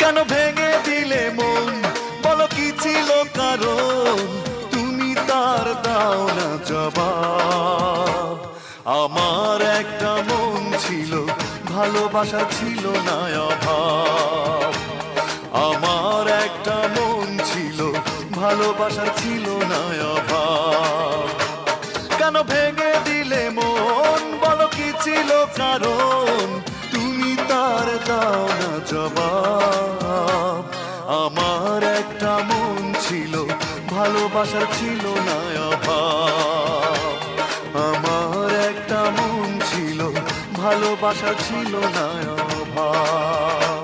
কেন ভেঙে দিলে মন, বলো কি ছিল কারণ, তুমি তার দাও না জবাব। আমার একটা মন ছিল, ভালোবাসা ছিল না অভাব। আমার একটা মন ছিল, ভালোবাসা ছিল না অভাব। কেন ভেঙে দিলে মন, বলো কি ছিল কারণ, তুমি তার দাও না জবাব। আমার একটা মন ছিল, ভালোবাসা ছিল না অভাব। আমার একটা মন ছিল, ভালোবাসা ছিল না অভাব।